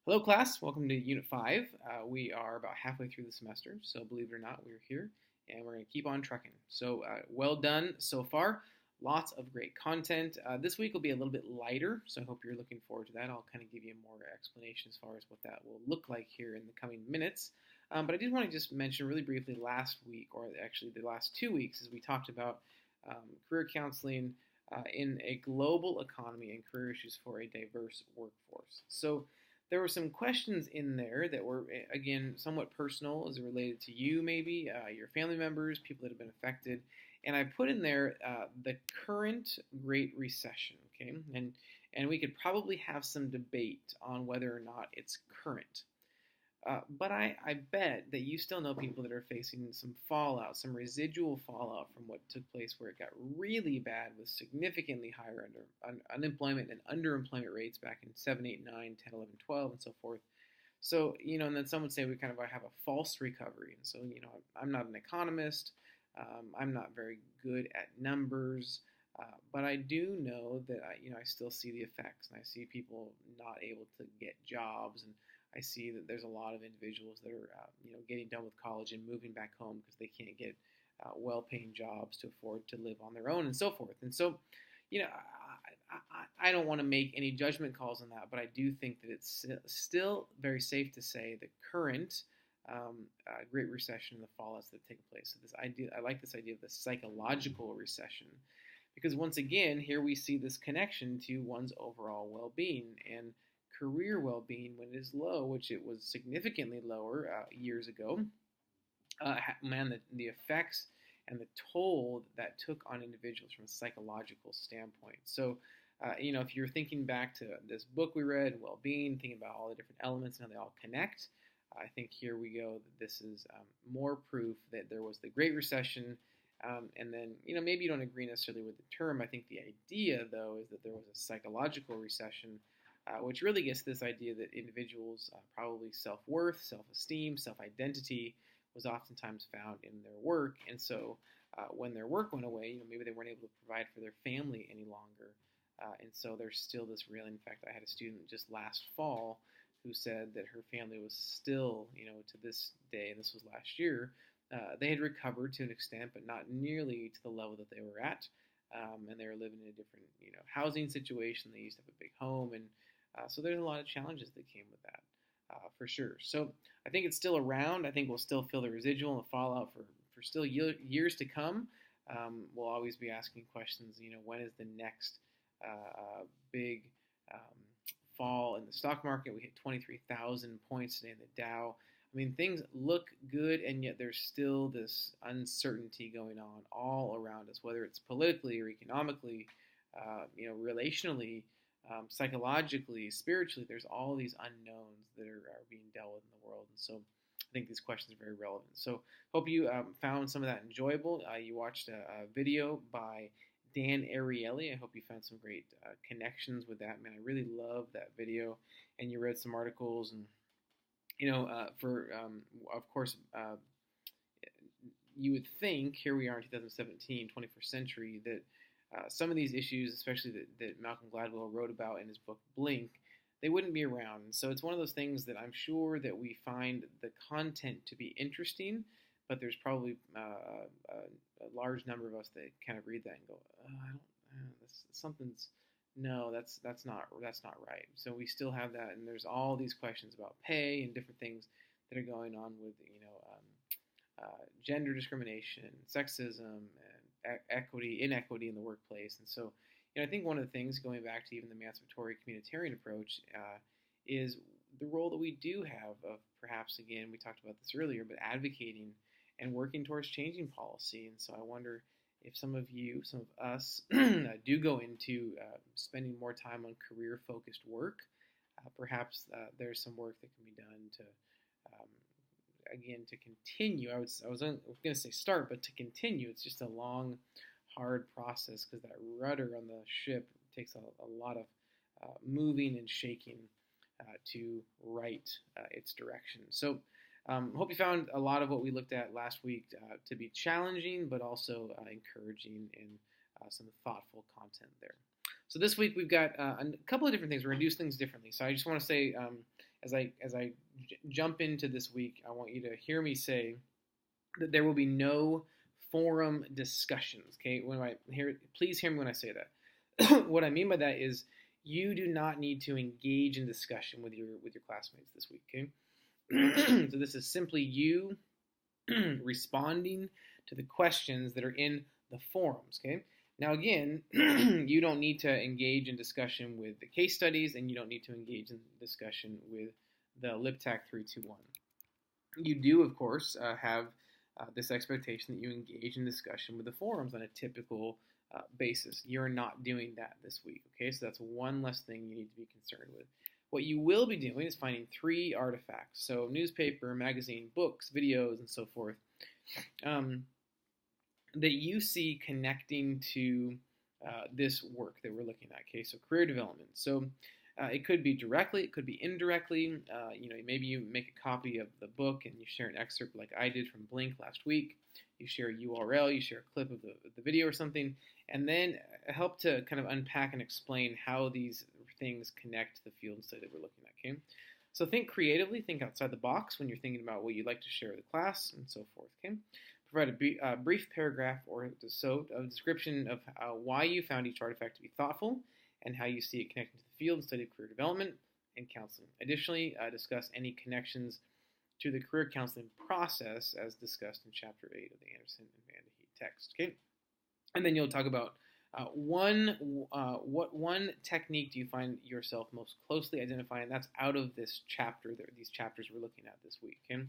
Hello, class. Welcome to Unit 5. We are about halfway through the semester, so believe it or not, we're here, and we're going to keep on trucking. So, well done so far. Lots of great content. This week will be a little bit lighter, so I hope you're looking forward to that. I'll kind of give you more explanation as far as what that will look like here in the coming minutes. But I did want to just mention really briefly last week, or actually the last 2 weeks, as we talked about career counseling in a global economy and career issues for a diverse workforce. So, there were some questions in there that were, again, somewhat personal as it related to you, maybe, your family members, people that have been affected. And I put in there the current Great Recession, okay? And we could probably have some debate on whether or not it's current. But I bet that you still know people that are facing some fallout, some residual fallout from what took place where it got really bad with significantly higher unemployment and underemployment rates back in 7, 8, 9, 10, 11, 12, and so forth. So, and then some would say we kind of have a false recovery. And so, I'm not an economist. I'm not very good at numbers. But I do know that I still see the effects, and I see people not able to get jobs, and I see that there's a lot of individuals that are, getting done with college and moving back home because they can't get well-paying jobs to afford to live on their own and so forth. And so, I don't want to make any judgment calls on that, but I do think that it's still very safe to say the current Great Recession and the fallouts that have taken place. So this idea, I like this idea of the psychological recession, because once again, here we see this connection to one's overall well-being and career well-being when it is low, which it was significantly lower years ago. The effects and the toll that took on individuals from a psychological standpoint. So, if you're thinking back to this book we read, well-being, thinking about all the different elements and how they all connect, I think here we go. This is more proof that there was the Great Recession. And then, maybe you don't agree necessarily with the term. I think the idea, though, is that there was a psychological recession, which really gets to this idea that individuals' probably self-worth, self-esteem, self-identity was oftentimes found in their work. And so when their work went away, maybe they weren't able to provide for their family any longer. And so there's still this real, in fact, I had a student just last fall who said that her family was still, to this day, and this was last year, they had recovered to an extent, but not nearly to the level that they were at. And they were living in a different, housing situation. They used to have a big home, and so there's a lot of challenges that came with that, for sure. So I think it's still around. I think we'll still feel the residual and the fallout for still years to come. We'll always be asking questions. When is the next big fall in the stock market? We hit 23,000 points today in the Dow. I mean, things look good, and yet there's still this uncertainty going on all around us, whether it's politically or economically, relationally, psychologically, spiritually. There's all these unknowns that are being dealt with in the world. And so I think these questions are very relevant. So hope you found some of that enjoyable. You watched a video by Dan Ariely. I hope you found some great connections with that. Man, I really love that video. And you read some articles, and of course, you would think, here we are in 2017, 21st century, that some of these issues, especially that Malcolm Gladwell wrote about in his book Blink, they wouldn't be around. So it's one of those things that I'm sure that we find the content to be interesting, but there's probably a large number of us that kind of read that and go, that's not right. So we still have that, and there's all these questions about pay and different things that are going on with gender discrimination, sexism, and inequity in the workplace. And so, I think one of the things, going back to even the emancipatory communitarian approach, is the role that we do have of, perhaps, again, we talked about this earlier, but advocating and working towards changing policy. And so I wonder if some of us do go into spending more time on career-focused work. Perhaps there's some work that can be done to, again, to continue. I was going to say start, but to continue. It's just a long, hard process, because that rudder on the ship takes a lot of moving and shaking to right its direction. So hope you found a lot of what we looked at last week to be challenging, but also encouraging, and some thoughtful content there. So this week we've got a couple of different things. We're going to do things differently. So I just want to say, as I jump into this week, I want you to hear me say that there will be no forum discussions. Okay, please hear me when I say that. What I mean by that is you do not need to engage in discussion with your classmates this week. Okay, so this is simply you responding to the questions that are in the forums. Okay. Now, again, you don't need to engage in discussion with the case studies, and you don't need to engage in discussion with the LibTAC 321. You do, of course, have this expectation that you engage in discussion with the forums on a typical basis. You're not doing that this week, okay? So that's one less thing you need to be concerned with. What you will be doing is finding 3 artifacts, so newspaper, magazine, books, videos, and so forth, that you see connecting to this work that we're looking at, okay? So career development. So it could be directly, it could be indirectly. Maybe you make a copy of the book and you share an excerpt like I did from Blink last week. You share a URL, you share a clip of the video or something, and then help to kind of unpack and explain how these things connect to the field and study that we're looking at, okay? So think creatively, think outside the box when you're thinking about what you'd like to share with the class and so forth, okay? Provide a brief paragraph or so of description of why you found each artifact to be thoughtful and how you see it connecting to the field and study of career development and counseling. Additionally, discuss any connections to the career counseling process as discussed in Chapter 8 of the Anderson and Van de Heet text. Okay, and then you'll talk about what one technique do you find yourself most closely identifying? That's out of this chapter, these chapters we're looking at this week. Okay?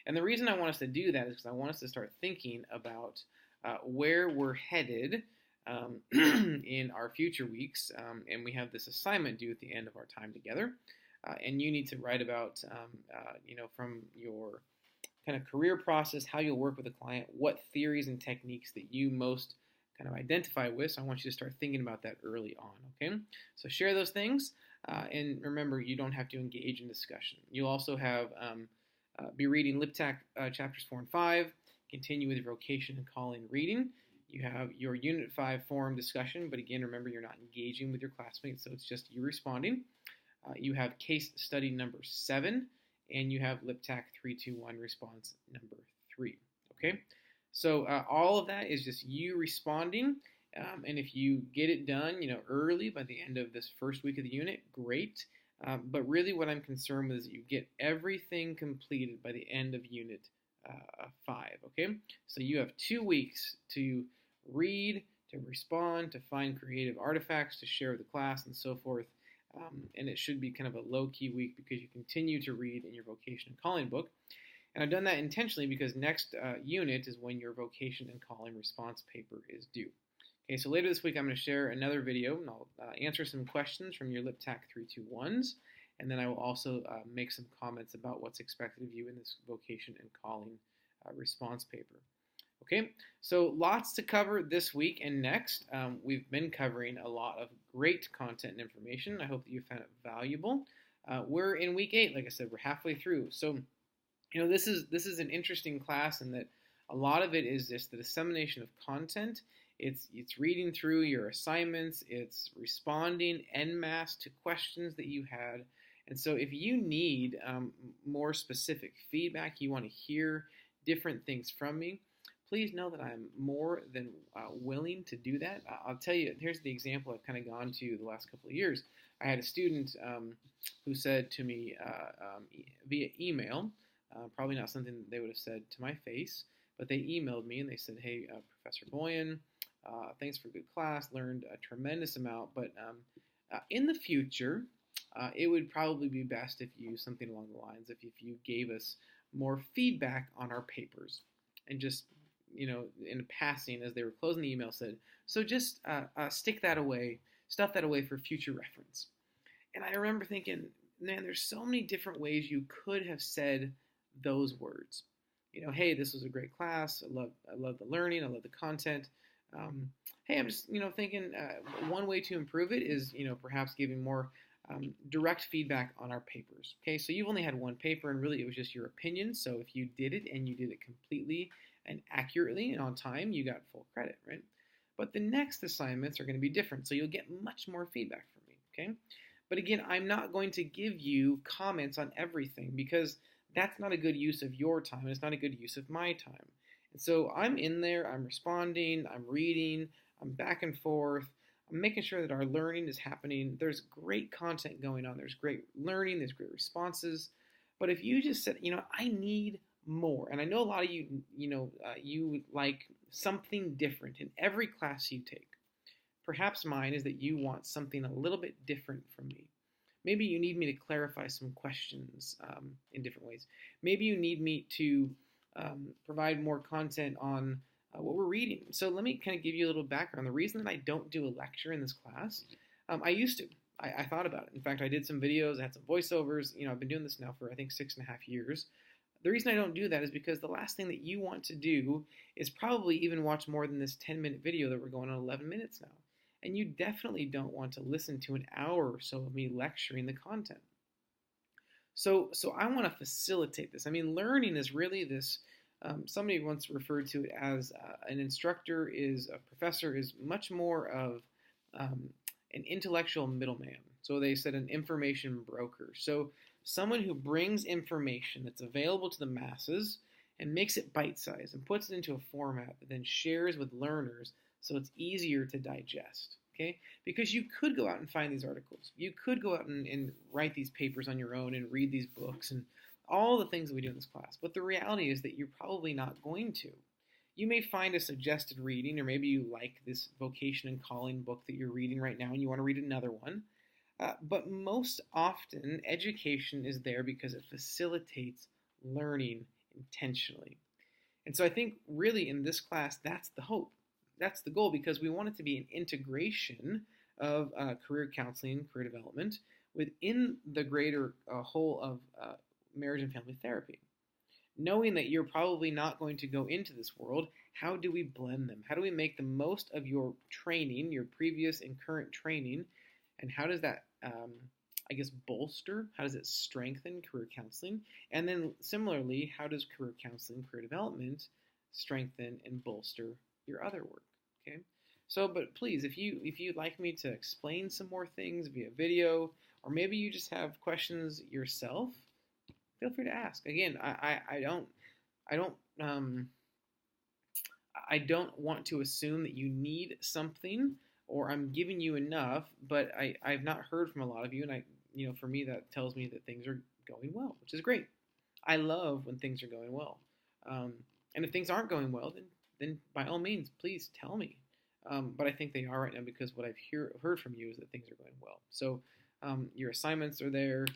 And the reason I want us to do that is because I want us to start thinking about where we're headed in our future weeks. And we have this assignment due at the end of our time together. And you need to write about, from your kind of career process, how you'll work with a client, what theories and techniques that you most kind of identify with. So I want you to start thinking about that early on, okay? So share those things, and remember, you don't have to engage in discussion. You'll also have be reading LibTAC chapters 4 and 5, continue with your vocation and calling reading. You have your Unit 5 forum discussion, but again, remember, you're not engaging with your classmates, so it's just you responding. You have case study number 7, and you have LibTAC 321 response number 3, okay? So all of that is just you responding, and if you get it done, early by the end of this first week of the unit, great. But really, what I'm concerned with is that you get everything completed by the end of Unit 5. Okay, so you have 2 weeks to read, to respond, to find creative artifacts, to share with the class, and so forth. And it should be kind of a low-key week because you continue to read in your vocation and calling book. And I've done that intentionally because next unit is when your vocation and calling response paper is due. Okay, so later this week I'm going to share another video and I'll answer some questions from your LibTAC 321s, and then I will also make some comments about what's expected of you in this vocation and calling response paper. Okay, so lots to cover this week and next. We've been covering a lot of great content and information. I hope that you found it valuable. We're in week 8, like I said, we're halfway through. So this is an interesting class in that a lot of it is just the dissemination of content. It's reading through your assignments. It's responding en masse to questions that you had. And so if you need more specific feedback, you want to hear different things from me, please know that I'm more than willing to do that. I'll tell you, here's the example I've kind of gone to the last couple of years. I had a student who said to me via email, probably not something that they would have said to my face, but they emailed me and they said, hey, Professor Boyan, thanks for a good class, learned a tremendous amount, but in the future, it would probably be best if you, something along the lines, if you gave us more feedback on our papers. And just, in passing, as they were closing the email, said, so just stick that away, stuff that away for future reference. And I remember thinking, man, there's so many different ways you could have said those words. Hey, this was a great class. I love the learning. I love the content. Hey, I'm just, thinking one way to improve it is, perhaps giving more direct feedback on our papers. Okay, so you've only had one paper, and really it was just your opinion. So if you did it and you did it completely and accurately and on time, you got full credit, right? But the next assignments are going to be different, so you'll get much more feedback from me. Okay. But again, I'm not going to give you comments on everything because that's not a good use of your time. And it's not a good use of my time. And so I'm in there, I'm responding, I'm reading, I'm back and forth. I'm making sure that our learning is happening. There's great content going on. There's great learning. There's great responses. But if you just said, I need more, and I know a lot of you, you like something different in every class you take. Perhaps mine is that you want something a little bit different from me. Maybe you need me to clarify some questions in different ways. Maybe you need me to provide more content on what we're reading. So let me kind of give you a little background. The reason that I don't do a lecture in this class, I used to. I thought about it. In fact, I did some videos, I had some voiceovers. I've been doing this now for, I think, 6.5 years. The reason I don't do that is because the last thing that you want to do is probably even watch more than this 10-minute video that we're going on 11 minutes now. And you definitely don't want to listen to an hour or so of me lecturing the content. So I want to facilitate this. I mean, learning is really this, somebody once referred to it as an instructor a professor is much more of an intellectual middleman. So they said an information broker. So someone who brings information that's available to the masses and makes it bite-sized and puts it into a format that then shares with learners so it's easier to digest. Okay? Because you could go out and find these articles. You could go out and write these papers on your own and read these books and all the things that we do in this class. But the reality is that you're probably not going to. You may find a suggested reading, or maybe you like this vocation and calling book that you're reading right now and you want to read another one. But most often, education is there because it facilitates learning intentionally. And so I think really in this class, that's the hope. That's the goal, because we want it to be an integration of career counseling, career development within the greater whole of marriage and family therapy. Knowing that you're probably not going to go into this world, how do we blend them? How do we make the most of your training, your previous and current training, and how does that, bolster? How does it strengthen career counseling? And then similarly, how does career counseling, career development strengthen and bolster your other work? Okay. So, but please, if you'd like me to explain some more things via video, or maybe you just have questions yourself, feel free to ask. Again, I don't want to assume that you need something or I'm giving you enough, but I've not heard from a lot of you, and for me that tells me that things are going well, which is great. I love when things are going well, and if things aren't going well, then by all means, please tell me. But I think they are right now, because what I've heard from you is that things are going well. So your assignments are there.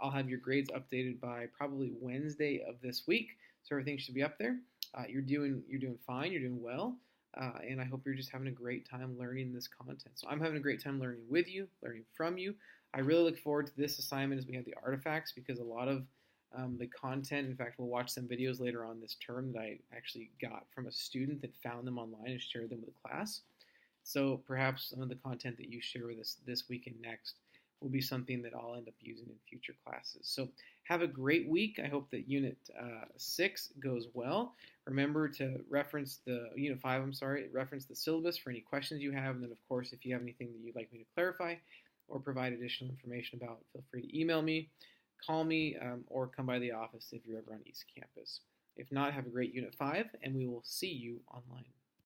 I'll have your grades updated by probably Wednesday of this week, so everything should be up there. You're doing fine. You're doing well, and I hope you're just having a great time learning this content. So I'm having a great time learning with you, learning from you. I really look forward to this assignment as we have the artifacts, because a lot of the content, in fact, we'll watch some videos later on this term that I actually got from a student that found them online and shared them with the class. So perhaps some of the content that you share with us this week and next will be something that I'll end up using in future classes. So have a great week. I hope that Unit 6 goes well. Remember to reference Unit 5, reference the syllabus for any questions you have. And then, of course, if you have anything that you'd like me to clarify or provide additional information about, feel free to email me, call me, or come by the office if you're ever on East Campus. If not, have a great Unit 5, and we will see you online.